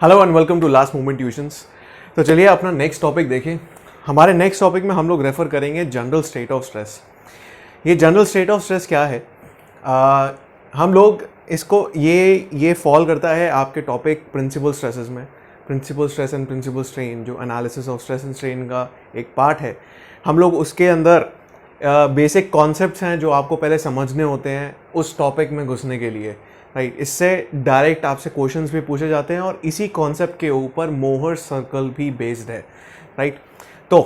Hello and welcome to last moment tuitions. तो चलिए अपना नेक्स्ट टॉपिक देखें। हमारे नेक्स्ट टॉपिक में हम लोग रेफर करेंगे जनरल स्टेट ऑफ स्ट्रेस। ये जनरल स्टेट ऑफ स्ट्रेस क्या है? हम लोग इसको ये फॉल करता है आपके टॉपिक प्रिंसिपल स्ट्रेसेस में। Principal stress and principal strain जो analysis of stress and strain का एक पार्ट है, हम लोग उसके अंदर बेसिक कॉन्सेप्ट्स हैं जो आपको पहले समझने होते हैं उस टॉपिक में घुसने के लिए, राइट। इससे डायरेक्ट आपसे क्वेश्चंस भी पूछे जाते हैं और इसी कॉन्सेप्ट के ऊपर मोहर सर्कल भी बेस्ड है, राइट। तो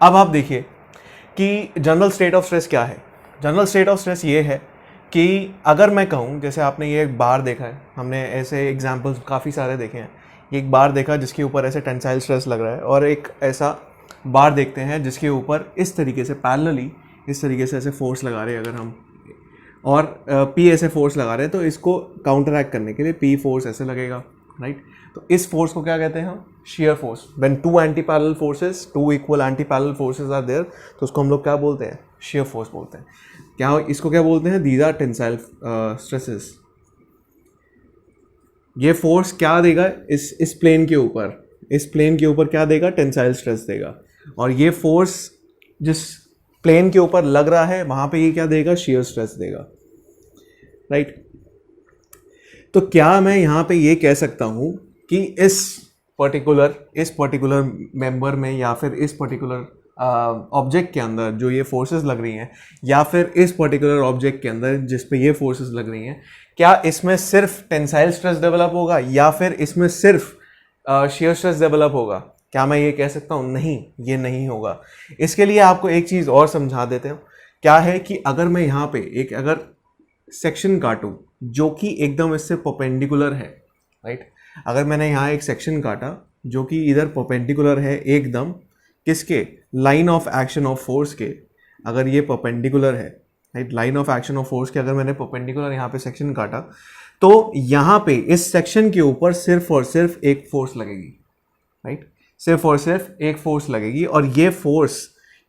अब आप देखिए कि जनरल स्टेट ऑफ स्ट्रेस क्या है। जनरल स्टेट ऑफ स्ट्रेस ये है कि अगर मैं कहूँ, जैसे आपने ये एक बार देखा है, हमने ऐसे एग्जांपल्स काफ़ी सारे देखे हैं। एक बार देखा जिसके ऊपर ऐसे टेंसाइल स्ट्रेस लग रहा है, और एक ऐसा बार देखते हैं जिसके ऊपर इस तरीके से पैरेलली इस तरीके से ऐसे फोर्स लगा रहे हैं अगर हम, और पी ऐसे फोर्स लगा रहे हैं, तो इसको काउंटरैक्ट करने के लिए पी फोर्स ऐसे लगेगा, राइट। तो इस फोर्स को क्या कहते हैं हम? Shear force. When two anti parallel forces, two equal anti parallel forces are there, तो उसको हम लोग क्या बोलते हैं? शेयर फोर्स बोलते हैं। क्या इसको क्या बोलते हैं? These are tensile stresses. ये फोर्स क्या देगा इस प्लेन के ऊपर? इस प्लेन के ऊपर क्या देगा? टेंसाइल स्ट्रेस देगा। और ये फोर्स जिस प्लेन के ऊपर लग रहा है वहां पे ये क्या देगा? शेयर स्ट्रेस देगा, राइट। तो क्या मैं यहां पे ये कह सकता हूं कि इस पर्टिकुलर मेंबर में या फिर इस पर्टिकुलर ऑब्जेक्ट के अंदर जो ये फोर्सेस लग रही हैं, या फिर इस पर्टिकुलर ऑब्जेक्ट के अंदर जिस पे ये फोर्सेस लग रही हैं, क्या इसमें सिर्फ टेंसाइल स्ट्रेस डेवलप होगा या फिर इसमें सिर्फ शेयर स्ट्रेस डेवलप होगा? क्या मैं ये कह सकता हूँ? नहीं, ये नहीं होगा। इसके लिए आपको एक चीज़ और समझा देते हैं। क्या है कि अगर मैं यहाँ पे एक अगर सेक्शन काटूँ जो कि एकदम इससे परपेंडिकुलर है, राइट। अगर मैंने यहाँ एक सेक्शन काटा जो कि इधर परपेंडिकुलर है एकदम, किसके? Line of action of force के। अगर ये परपेंडिकुलर है, right, line of action of force के अगर मैंने परपेंडिकुलर यहाँ पे सेक्शन काटा, तो यहाँ पे इस सेक्शन के ऊपर सिर्फ और सिर्फ एक फोर्स लगेगी, राइट। सिर्फ और सिर्फ एक फोर्स लगेगी, और ये फोर्स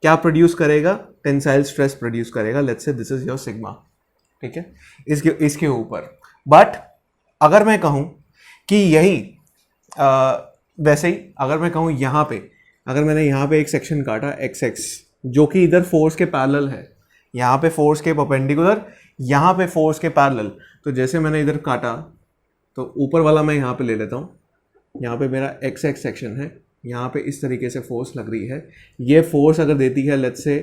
क्या प्रोड्यूस करेगा? टेंसाइल स्ट्रेस प्रोड्यूस करेगा। Let's say this is your sigma, ठीक है, इसके ऊपर। बट अगर मैं कहूँ कि यही वैसे ही अगर मैं कहूँ यहाँ पे, अगर मैंने यहाँ पे एक सेक्शन काटा XX जो कि इधर फोर्स के पैरेलल है, यहाँ पे फोर्स के परपेंडिकुलर, यहाँ पे फोर्स के पैरेलल, तो जैसे मैंने इधर काटा तो ऊपर वाला मैं यहाँ पे ले लेता हूँ। यहाँ पे मेरा XX सेक्शन है, यहाँ पे इस तरीके से फोर्स लग रही है। ये फोर्स अगर देती है, लेट्स से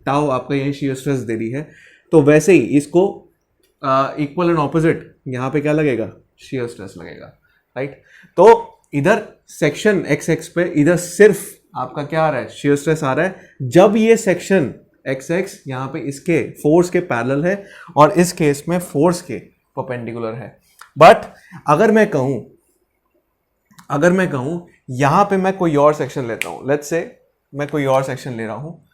टाउ आपका यही शेयर स्ट्रेस दे रही है, तो वैसे ही इसको इक्वल एंड ऑपोजिट यहाँ पे क्या लगेगा? शेयर स्ट्रेस लगेगा, राइट। तो इधर सेक्शन XX पे इधर सिर्फ आपका क्या आ रहा है? शेयर स्ट्रेस आ रहा है, जब ये सेक्शन XX यहाँ पे इसके फोर्स के पैरेलल है और इस केस में फोर्स के परपेंडिकुलर है। बट अगर मैं कहूँ यहाँ पे मैं कोई और सेक्शन लेता हूँ, लेट्स से मैं कोई और सेक्शन ले रहा हूँ,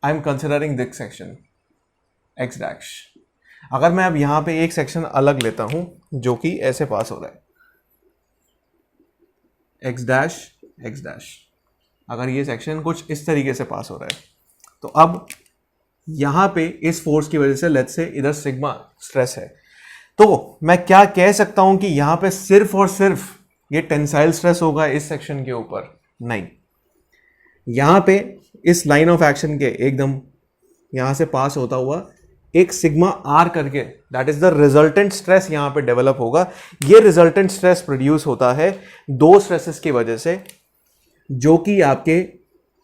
I am considering this section X dash. अगर मैं अब यहाँ पे एक सेक्शन अलग लेता हूँ जो कि ऐसे पास हो रहा है, X डैश, अगर ये सेक्शन कुछ इस तरीके से पास हो रहा है, तो अब यहाँ पे इस फोर्स की वजह से लेट्स से इधर सिग्मा स्ट्रेस है, तो मैं क्या कह सकता हूँ कि यहाँ पे सिर्फ और सिर्फ ये टेंसाइल स्ट्रेस होगा इस सेक्शन के ऊपर? नहीं, यहाँ पे इस लाइन ऑफ एक्शन के एकदम यहाँ से पास होता हुआ एक सिग्मा R करके, that is the resultant stress यहाँ पे डेवलप होगा। ये रिजल्टेंट स्ट्रेस प्रोड्यूस होता है दो स्ट्रेसेस की वजह से, जो कि आपके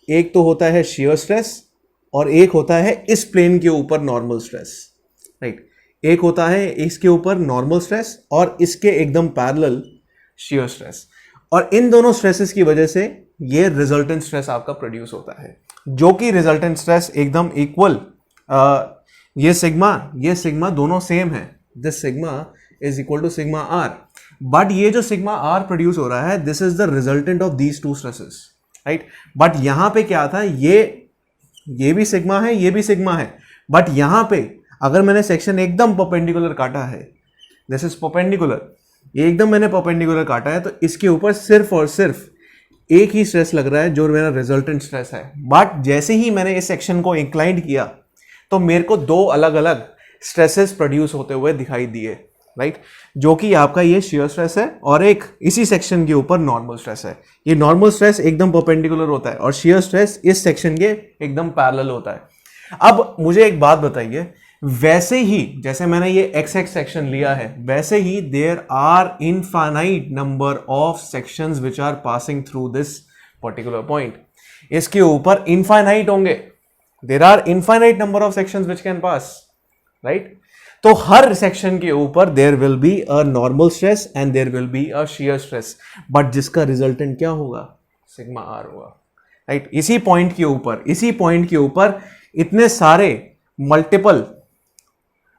एक तो होता है शेयर स्ट्रेस और एक होता है इस प्लेन के ऊपर नॉर्मल स्ट्रेस, राइट। एक होता है इसके ऊपर नॉर्मल स्ट्रेस और इसके एकदम पैरेलल शेयर स्ट्रेस, और इन दोनों स्ट्रेसेस की वजह से ये रिजल्टेंट स्ट्रेस आपका प्रोड्यूस होता है, जो कि रिजल्टेंट स्ट्रेस एकदम इक्वल, ये सिग्मा दोनों सेम है। This sigma is equal to sigma R, but ये जो सिग्मा R प्रोड्यूस हो रहा है, this is the resultant of these two stresses, right. But यहां पे क्या था? ये भी सिग्मा है, ये भी सिग्मा है, बट यहां पे अगर मैंने सेक्शन एकदम परपेंडिकुलर काटा है, दिस इज परपेंडिकुलर, ये एकदम मैंने परपेंडिकुलर काटा है, तो इसके ऊपर सिर्फ और सिर्फ एक ही स्ट्रेस लग रहा है जो मेरा रिजल्टेंट स्ट्रेस है। बट जैसे ही मैंने इस सेक्शन को इंक्लाइंड किया तो मेरे को दो अलग अलग स्ट्रेसेस प्रोड्यूस होते हुए दिखाई दिए, राइट, जो कि आपका ये शियर स्ट्रेस है और एक इसी सेक्शन के ऊपर नॉर्मल स्ट्रेस है। ये नॉर्मल स्ट्रेस एकदम परपेंडिकुलर होता है और शियर स्ट्रेस इस सेक्शन के एकदम पैरेलल होता है। अब मुझे एक बात बताइए, वैसे ही जैसे मैंने ये एक्स एक्स सेक्शन लिया है, वैसे ही there are infinite number of sections which are passing through this particular point. इसके ऊपर इनफाइनाइट होंगे, there are infinite number of sections which can pass, right. तो हर सेक्शन के ऊपर there will be a normal stress and there will be a shear stress, but जिसका resultant क्या होगा, सिग्मा आर होगा, राइट। इसी पॉइंट के ऊपर इतने सारे मल्टीपल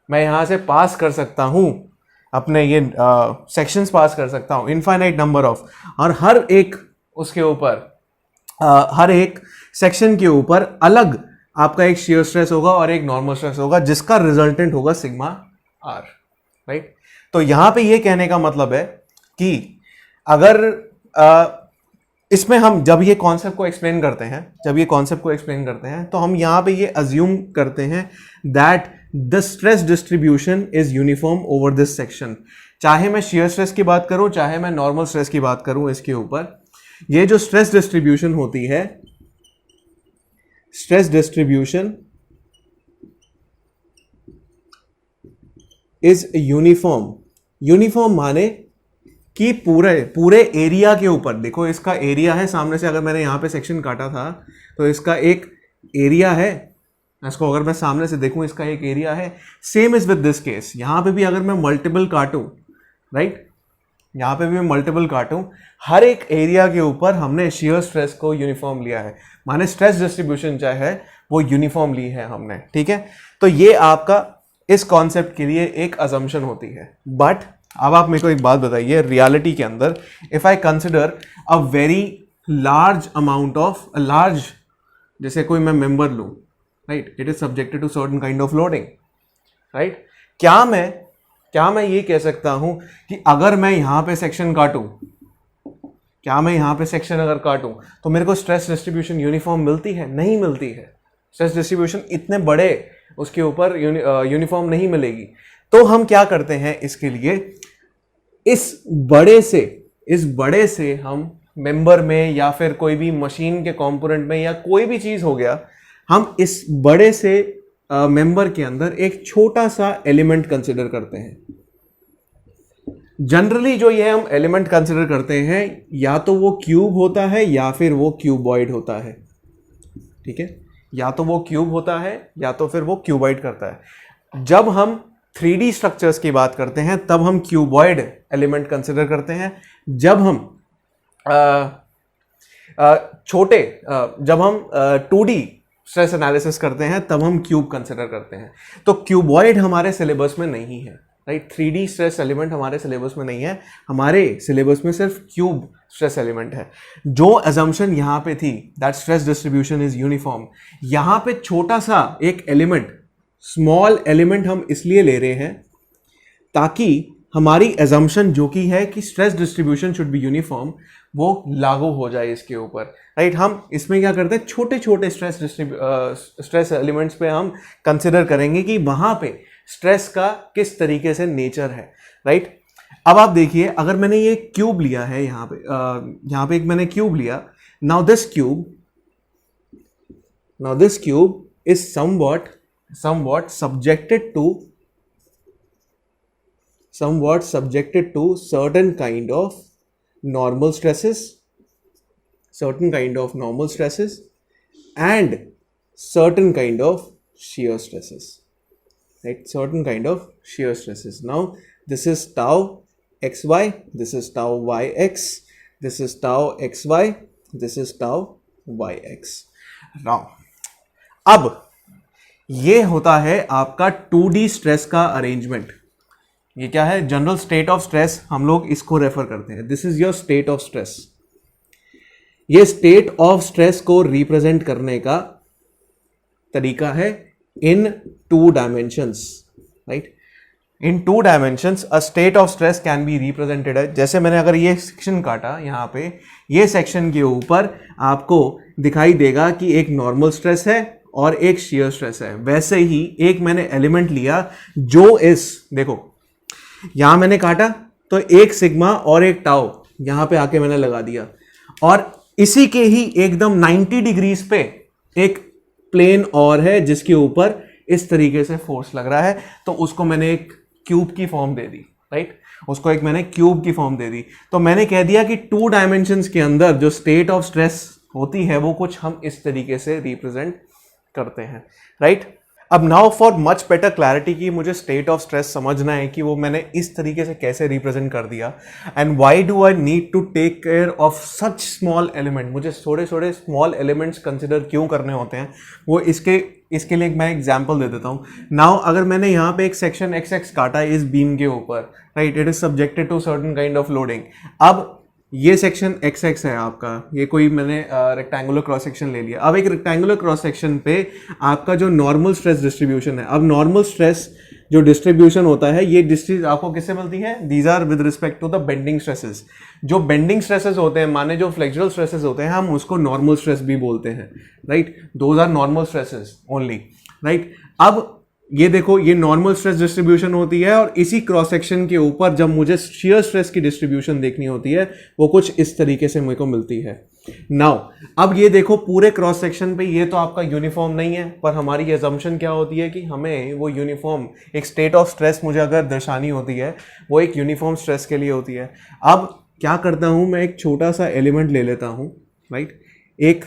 मैं यहां से पास कर सकता हूं, अपने ये सेक्शंस पास कर सकता हूं, इनफाइनाइट नंबर ऑफ, और हर एक उसके ऊपर हर एक सेक्शन के ऊपर अलग आपका एक शियर स्ट्रेस होगा और एक नॉर्मल स्ट्रेस होगा, जिसका रिजल्टेंट होगा सिग्मा आर, राइट। तो यहां पे ये कहने का मतलब है कि अगर इसमें हम जब ये कॉन्सेप्ट को एक्सप्लेन करते हैं तो हम यहां पे ये अज्यूम करते हैं that the stress distribution is uniform over this section. चाहे मैं शियर स्ट्रेस की बात करूं, चाहे मैं नॉर्मल स्ट्रेस की बात करूं, इसके ऊपर ये जो स्ट्रेस डिस्ट्रीब्यूशन होती है, स्ट्रेस डिस्ट्रीब्यूशन इज यूनिफॉर्म माने कि पूरे एरिया के ऊपर, देखो इसका एरिया है, सामने से अगर मैंने यहां पे सेक्शन काटा था तो इसका एक एरिया है, इसको अगर मैं सामने से देखूं इसका एक एरिया है। Same is with this case, यहां पे भी अगर मैं मल्टीपल काटूं, राइट, यहां पे भी मैं मल्टीपल काटूं, हर एक एरिया के ऊपर हमने शियर स्ट्रेस को यूनिफॉर्म लिया है, माने स्ट्रेस डिस्ट्रीब्यूशन चाहे है वो यूनिफॉर्म ली है हमने, ठीक है। तो ये आपका इस कॉन्सेप्ट के लिए एक अजम्पशन होती है। बट अब आप मेरे को एक बात बताइए, रियलिटी के अंदर if I consider a very large amount of large, जैसे कोई मैं मेंबर लूं, right, it is subjected to certain kind of loading, right. क्या मैं ये कह सकता हूं कि अगर मैं यहां पे सेक्शन काटूं, अगर काटूं तो मेरे को स्ट्रेस डिस्ट्रीब्यूशन यूनिफॉर्म मिलती है? नहीं मिलती है। स्ट्रेस डिस्ट्रीब्यूशन इतने बड़े उसके ऊपर यूनिफॉर्म नहीं मिलेगी। तो हम क्या करते हैं इसके लिए, इस बड़े से हम मेंबर में या फिर कोई भी मशीन के कंपोनेंट में या कोई भी चीज हो गया, हम इस बड़े से मेंबर के अंदर एक छोटा सा एलिमेंट कंसिडर करते हैं। जनरली जो ये हम एलिमेंट कंसिडर करते हैं, या तो वो क्यूब होता है या फिर वो क्यूबॉइड होता है, ठीक है, या तो वो क्यूब होता है या तो फिर वो क्यूबॉइड करता है। जब हम 3D स्ट्रक्चर्स की बात करते हैं तब हम क्यूबॉइड एलिमेंट कंसिडर करते हैं। जब हम 2D स्ट्रेस एनालिसिस करते हैं तब हम क्यूब कंसिडर करते हैं। तो क्यूबॉइड हमारे सिलेबस में नहीं है, राइट। 3D स्ट्रेस एलिमेंट हमारे सिलेबस में नहीं है, हमारे सिलेबस में सिर्फ क्यूब स्ट्रेस एलिमेंट है। जो अजम्पशन यहां पे थी that stress distribution is uniform, यहां पे छोटा सा एक एलिमेंट, स्मॉल एलिमेंट हम इसलिए ले रहे हैं ताकि हमारी अजम्पशन जो कि है कि stress distribution should be uniform, वो लागू हो जाए इसके ऊपर, राइट। हम इसमें क्या करते हैं, छोटे छोटे स्ट्रेस एलिमेंट्स पे हम कंसिडर करेंगे कि वहां पे स्ट्रेस का किस तरीके से नेचर है, राइट। अब आप देखिए, अगर मैंने ये क्यूब लिया है, यहाँ पे एक मैंने क्यूब लिया, now this cube is somewhat subjected to certain kind of normal stresses and certain kind of shear stresses, right? Certain kind of shear stresses. Now this is tau xy, this is tau yx, this is tau xy, this is tau yx. Now अब ये होता है आपका 2D stress का arrangement. ये क्या है, general state of stress, हम लोग इसको रेफर करते हैं। This is your state of stress. ये स्टेट ऑफ स्ट्रेस को रिप्रेजेंट करने का तरीका है इन 2 dimensions, right. In 2 dimensions a state of stress can be represented है। जैसे मैंने अगर ये सेक्शन काटा, यहाँ पे ये सेक्शन के ऊपर आपको दिखाई देगा कि एक नॉर्मल स्ट्रेस है और एक शियर स्ट्रेस है। वैसे ही एक मैंने एलिमेंट लिया जो देखो यहाँ मैंने काटा तो एक सिग्मा और एक टाउ यहाँ पे आके मैंने लगा दिया, और इसी के ही एकदम 90 डिग्रीज पे एक प्लेन और है जिसके ऊपर इस तरीके से फोर्स लग रहा है, तो उसको मैंने एक क्यूब की फॉर्म दे दी, राइट, उसको एक मैंने क्यूब की फॉर्म दे दी। तो मैंने कह दिया कि 2 डायमेंशंस के अंदर जो स्टेट ऑफ स्ट्रेस होती है वो कुछ हम इस तरीके से रिप्रेजेंट करते हैं, राइट। अब now for much better clarity की मुझे स्टेट ऑफ स्ट्रेस समझना है कि वो मैंने इस तरीके से कैसे रिप्रेजेंट कर दिया, and why do I need to take care of such small element, मुझे थोड़े थोड़े स्मॉल एलिमेंट्स कंसिडर क्यों करने होते हैं, वो इसके लिए मैं एग्जांपल दे देता हूँ। नाउ अगर मैंने यहाँ पे एक सेक्शन एक्स एक्स काटा है इस बीम के ऊपर, right, it is subjected to certain kind of loading. अब ये सेक्शन एक्स एक्स है आपका, ये कोई मैंने रेक्टेंगुलर क्रॉस सेक्शन ले लिया। अब एक रेक्टेंगुलर क्रॉस सेक्शन पे आपका जो नॉर्मल स्ट्रेस डिस्ट्रीब्यूशन है, अब नॉर्मल स्ट्रेस जो डिस्ट्रीब्यूशन होता है ये डिस्ट्रीब्यूशन आपको किससे मिलती है, these are with respect to the bending stresses. जो बेंडिंग स्ट्रेसेस होते हैं, माने जो फ्लेक्सुरल स्ट्रेसेस होते हैं, हम उसको नॉर्मल स्ट्रेस भी बोलते हैं, right, those are normal stresses only, right. अब ये देखो, ये नॉर्मल स्ट्रेस डिस्ट्रीब्यूशन होती है, और इसी क्रॉस सेक्शन के ऊपर जब मुझे शियर स्ट्रेस की डिस्ट्रीब्यूशन देखनी होती है वो कुछ इस तरीके से मेरे को मिलती है। नाउ अब ये देखो पूरे क्रॉस सेक्शन पे ये तो आपका यूनिफॉर्म नहीं है, पर हमारी अजम्पशन क्या होती है कि हमें वो यूनिफॉर्म एक स्टेट ऑफ स्ट्रेस मुझे अगर दर्शानी होती है वो एक यूनिफॉर्म स्ट्रेस के लिए होती है। अब क्या करता हूँ, मैं एक छोटा सा एलिमेंट ले लेता हूँ, राइट, एक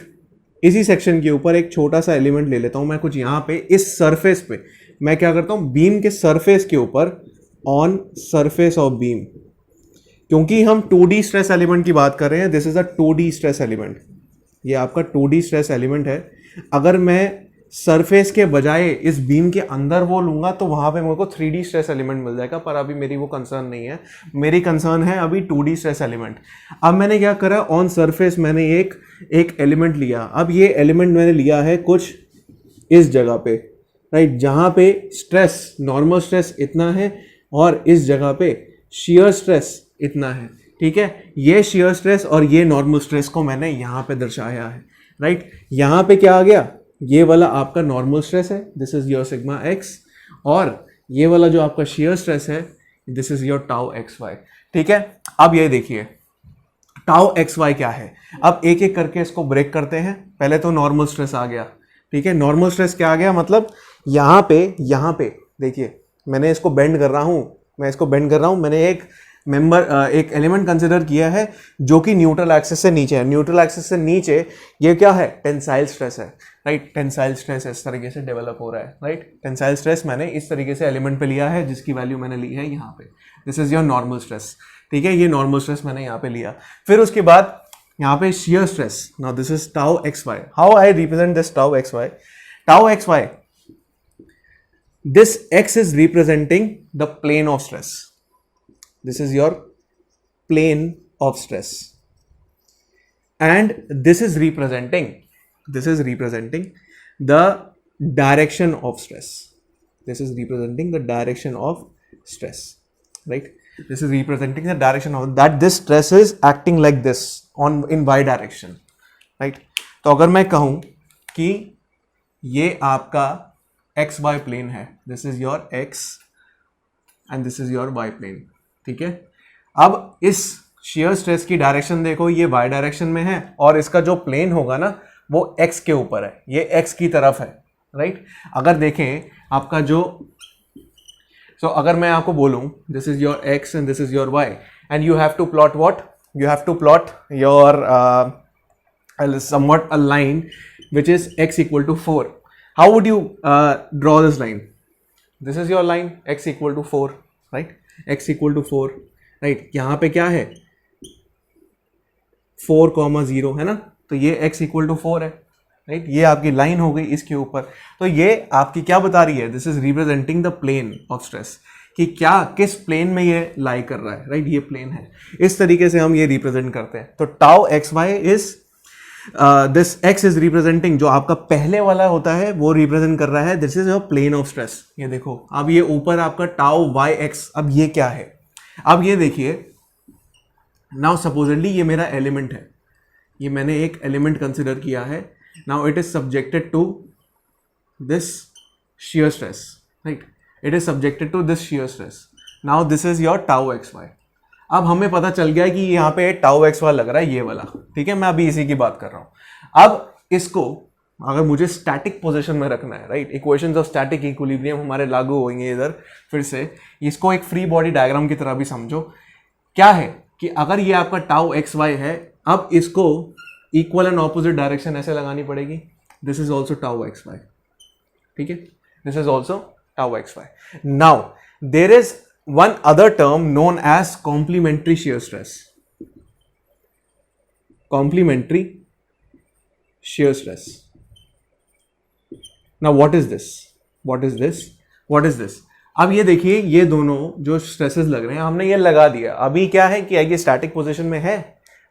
इसी सेक्शन के ऊपर एक छोटा सा एलिमेंट ले लेता हूँ मैं, कुछ यहाँ पे इस सरफेस पे मैं क्या करता हूँ, बीम के सरफेस के ऊपर ऑन सरफेस ऑफ बीम, क्योंकि हम 2D स्ट्रेस एलिमेंट की बात कर रहे हैं, this is a 2D stress element, ये आपका 2D स्ट्रेस एलिमेंट है। अगर मैं सरफेस के बजाय इस बीम के अंदर वो लूंगा तो वहां पे मेरे को 3D स्ट्रेस एलिमेंट मिल जाएगा, पर अभी मेरी वो कंसर्न नहीं है, मेरी कंसर्न है अभी 2D स्ट्रेस एलिमेंट। अब मैंने क्या करा, ऑन सरफेस मैंने एक एलिमेंट लिया। अब ये एलिमेंट मैंने लिया है कुछ इस जगह पे, राइट, जहां पे स्ट्रेस नॉर्मल स्ट्रेस इतना है और इस जगह पे शियर स्ट्रेस इतना है, ठीक है। ये शियर स्ट्रेस और ये नॉर्मल स्ट्रेस को मैंने यहाँ पे दर्शाया है, राइट। यहाँ पे क्या आ गया, ये वाला आपका नॉर्मल स्ट्रेस है, this is your sigma x, और ये वाला जो आपका शियर स्ट्रेस है this is your tau x y, ठीक है। अब ये देखिए टाउ एक्स वाई क्या है, अब एक एक करके इसको ब्रेक करते हैं। पहले तो नॉर्मल स्ट्रेस आ गया, ठीक है, नॉर्मल स्ट्रेस क्या आ गया, मतलब यहाँ पे देखिए मैंने इसको बेंड कर रहा हूँ, मैंने एक एक एलिमेंट कंसिडर किया है जो कि न्यूट्रल एक्सिस से नीचे है। न्यूट्रल एक्सिस से नीचे ये क्या है, टेंसाइल स्ट्रेस है, राइट, टेंसाइल स्ट्रेस इस तरीके से डेवलप हो रहा है, राइट। टेंसाइल स्ट्रेस मैंने इस तरीके से एलिमेंट पे लिया है जिसकी वैल्यू मैंने ली है यहाँ पे, this is your normal stress, ठीक है, ये नॉर्मल स्ट्रेस मैंने यहाँ पे लिया। फिर उसके बाद यहाँ पे shear stress, now this is tau x y, how I represent this tau x y, tau x y, this x is representing the plane of stress, this is your plane of stress, and this is representing the direction of stress, this is representing the direction of stress, right, this is representing the direction of that this stress is acting like this on in y direction, right। तो अगर मैं कहूं कि ये आपका x y plane है, this is your x and this is your y plane, ठीक है। अब इस शियर स्ट्रेस की डायरेक्शन देखो, ये वाई डायरेक्शन में है और इसका जो प्लेन होगा ना वो एक्स के ऊपर है, ये एक्स की तरफ है, राइट। अगर देखें आपका जो अगर मैं आपको बोलूं this is your x and this is your y and you have to plot what, you have to plot your somewhat a line which is x equal to 4. How would you draw this line? This is your line, x equal to 4, right? x equal to 4, right? यहाँ पे क्या है 4,0 है ना, तो ये x equal to 4 है, right? ये आपकी लाइन हो गई इसके ऊपर। तो ये आपकी क्या बता रही है, this is representing the plane of stress, कि क्या किस प्लेन में ये लाई कर रहा है, राइट, ये प्लेन है। इस तरीके से हम ये रिप्रेजेंट करते हैं। तो tau x y is this x is representing, जो आपका पहले वाला होता है वो रिप्रेजेंट कर रहा है this is your plane of stress. ये देखो अब ये ऊपर आपका टाउ वाई एक्स, अब ये क्या है, अब ये देखिए नाउ सपोजिटली ये मेरा एलिमेंट है, ये मैंने एक एलिमेंट कंसिडर किया है, now it is subjected to this shear stress, right, it is subjected to this shear stress. Now this is your tau x y. अब हमें पता चल गया कि यहाँ पे टाउ एक्स वाई लग रहा है ये वाला, ठीक है, मैं अभी इसी की बात कर रहा हूँ। अब इसको अगर मुझे स्टैटिक पोजीशन में रखना है, right, equations of static equilibrium हमारे लागू होंगे इधर फिर से। इसको एक फ्री बॉडी डायग्राम की तरह भी समझो। क्या है कि अगर ये आपका टाउ एक्स वाई है, अब इसको इक्वल एंड ऑपोजिट डायरेक्शन ऐसे लगानी पड़ेगी। This is also tau x y, ठीक है, this is also tau x y. Now there is one other term known as complementary shear stress. Complementary shear stress. Now what is this? What is this? What is this? अब ये देखिए, ये दोनों जो stresses लग रहे हैं हमने ये लगा दिया। अभी क्या है कि ये स्टैटिक पोजीशन में है?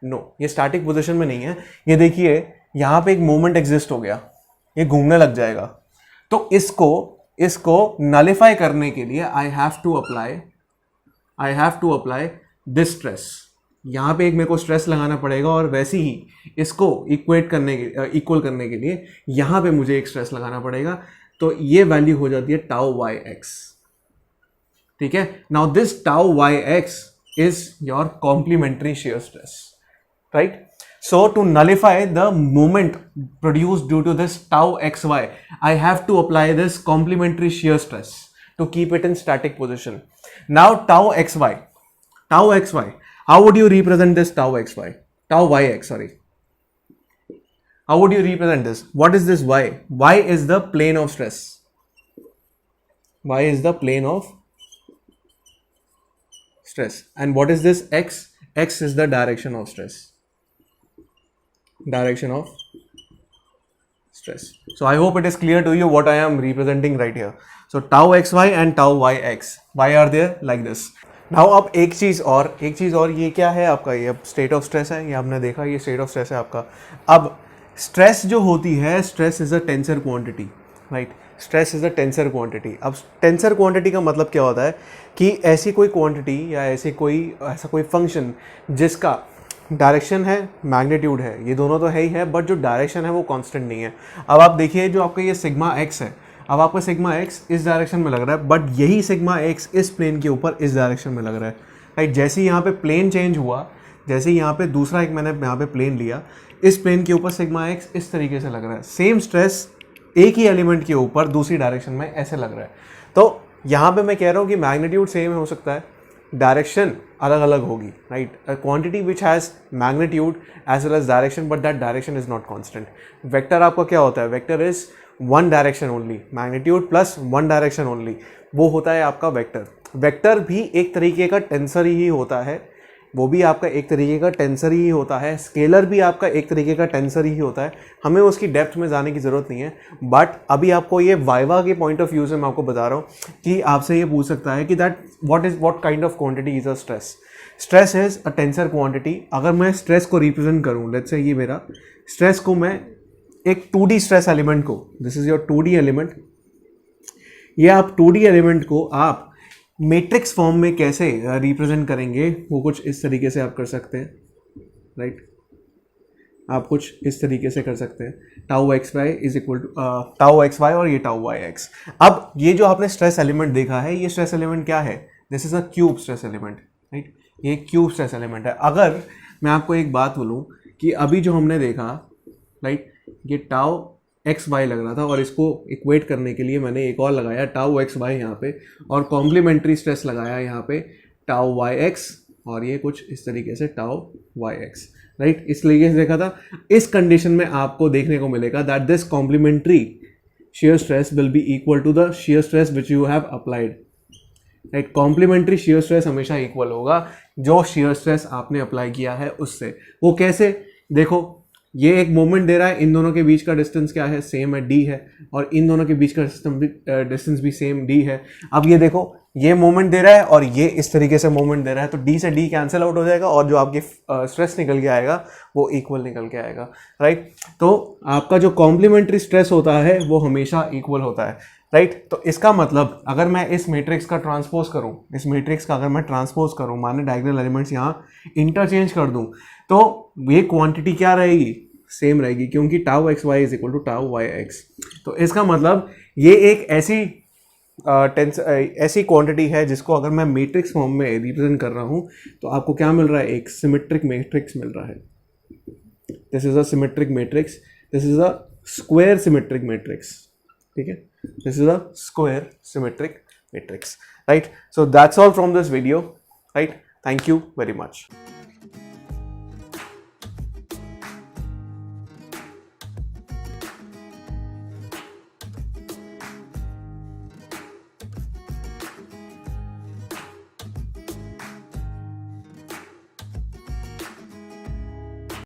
नो, ये स्टैटिक पोजीशन में नहीं है। ये देखिए यहाँ पे एक मोमेंट एग्जिस्ट हो गया, ये घूमने लग जाएगा। तो इसको नलिफाई करने के लिए I have to apply this stress. यहाँ पे एक मेरे को स्ट्रेस लगाना पड़ेगा और वैसे ही इसको इक्वल करने के लिए यहाँ पे मुझे एक स्ट्रेस लगाना पड़ेगा। तो ये वैल्यू हो जाती है टाउ वाई एक्स, ठीक है। Now this tau y x is your complementary shear stress, right? So to nullify the moment produced due to this tau xy, I have to apply this complementary shear stress to keep it in static position. Now tau xy, how would you represent this tau xy? Tau yx, sorry. How would you represent this? What is this y? Y is the plane of stress. Y is the plane of stress. And what is this x? X is the direction of stress. Direction of stress. So I hope it is clear to you what I am representing right here. So tau xy and tau yx, why are there like this? Now अब एक चीज और ये क्या है आपका, ये state of stress है, ये हमने देखा, ये स्टेट ऑफ स्ट्रेस है आपका। अब स्ट्रेस जो होती है, stress is a tensor quantity, right, stress is a tensor quantity. अब टेंसर क्वांटिटी का मतलब क्या होता है कि ऐसी कोई क्वांटिटी या ऐसा कोई फंक्शन जिसका डायरेक्शन है, मैग्नीट्यूड है, ये दोनों तो है ही है, बट जो डायरेक्शन है वो कांस्टेंट नहीं है। अब आप देखिए जो आपका ये सिग्मा एक्स है, अब आपका सिग्मा एक्स इस डायरेक्शन में लग रहा है, बट यही सिग्मा एक्स इस प्लेन के ऊपर इस डायरेक्शन में लग रहा है, राइट। जैसे ही यहाँ पे प्लेन चेंज हुआ, जैसे ही यहाँ पे दूसरा एक मैंने यहाँ पे प्लेन लिया, इस प्लेन के ऊपर सिग्मा एक्स इस तरीके से लग रहा है। सेम स्ट्रेस एक ही एलिमेंट के ऊपर दूसरी डायरेक्शन में ऐसे लग रहा है। तो यहाँ पे मैं कह रहा हूँ कि मैग्नीट्यूड सेम हो सकता है, डायरेक्शन अलग अलग होगी, right. A quantity which has magnitude as well as direction, but that direction is not constant. Vector आपका क्या होता है? Vector is one direction only, magnitude plus one direction only, वो होता है आपका वेक्टर। वेक्टर भी एक तरीके का टेंसर ही होता है, वो भी आपका एक तरीके का टेंसर ही होता है। स्केलर भी आपका एक तरीके का टेंसर ही होता है। हमें उसकी डेप्थ में जाने की ज़रूरत नहीं है, बट अभी आपको ये वाइवा के पॉइंट ऑफ व्यू से मैं आपको बता रहा हूँ कि आपसे ये पूछ सकता है कि that what kind of quantity is a stress. Stress is a tensor quantity. अगर मैं स्ट्रेस को रिप्रेजेंट करूँ, लेट्स से ये मेरा स्ट्रेस को मैं एक 2D स्ट्रेस एलिमेंट को, this is your 2D element, ये आप 2D एलिमेंट को आप मैट्रिक्स फॉर्म में कैसे रिप्रेजेंट करेंगे, वो कुछ इस तरीके से आप कर सकते हैं, राइट। आप कुछ इस तरीके से कर सकते हैं, tau x y is equal to tau x y और ये टाउ वाई एक्स। अब ये जो आपने स्ट्रेस एलिमेंट देखा है, ये स्ट्रेस एलिमेंट क्या है? This is a cube stress element, right. ये क्यूब स्ट्रेस एलिमेंट है। अगर मैं आपको एक बात बोलूँ कि अभी जो हमने देखा, राइट, ये टाउ एक्स वाई लग रहा था और इसको इक्वेट करने के लिए मैंने एक और लगाया टाउ एक्स वाई यहाँ पे, और कॉम्प्लीमेंट्री स्ट्रेस लगाया यहाँ पे टाउ वाई एक्स, और ये कुछ इस तरीके से टाउ वाई एक्स, राइट। इस तरीके से देखा था। इस कंडीशन में आपको देखने को मिलेगा that this complementary shear stress will be equal to the shear stress which you have applied, right. Complementary shear stress हमेशा इक्वल होगा जो shear stress आपने अप्लाई किया है उससे। वो कैसे? देखो, ये एक मोमेंट दे रहा है, इन दोनों के बीच का डिस्टेंस क्या है? सेम है, d है, और इन दोनों के बीच का डिस्टेंस भी सेम d है। अब ये देखो, ये मोमेंट दे रहा है और ये इस तरीके से मोमेंट दे रहा है, तो d से d कैंसिल आउट हो जाएगा और जो आपकी स्ट्रेस निकल के आएगा वो इक्वल निकल के आएगा, राइट। तो आपका जो कॉम्प्लीमेंट्री स्ट्रेस होता है वो हमेशा इक्वल होता है, राइट। तो इसका मतलब अगर मैं इस मैट्रिक्स का ट्रांसपोज करूँ, इस मैट्रिक्स का अगर मैं ट्रांसपोज करूँ, माने डायगोनल एलिमेंट्स यहाँ इंटरचेंज कर दूँ, तो ये क्वांटिटी क्या रहेगी? सेम रहेगी, क्योंकि tau x y is equal to tau y x. तो इसका मतलब ये एक ऐसी ऐसी क्वांटिटी है जिसको अगर मैं मैट्रिक्स फॉर्म में रिप्रेजेंट कर रहा हूँ तो आपको क्या मिल रहा है, एक सिमेट्रिक मैट्रिक्स मिल रहा है. This is a symmetric matrix, this is a square symmetric matrix. ठीक है, this is a square symmetric matrix. Right, so that's all from this video. Right, thank you very much.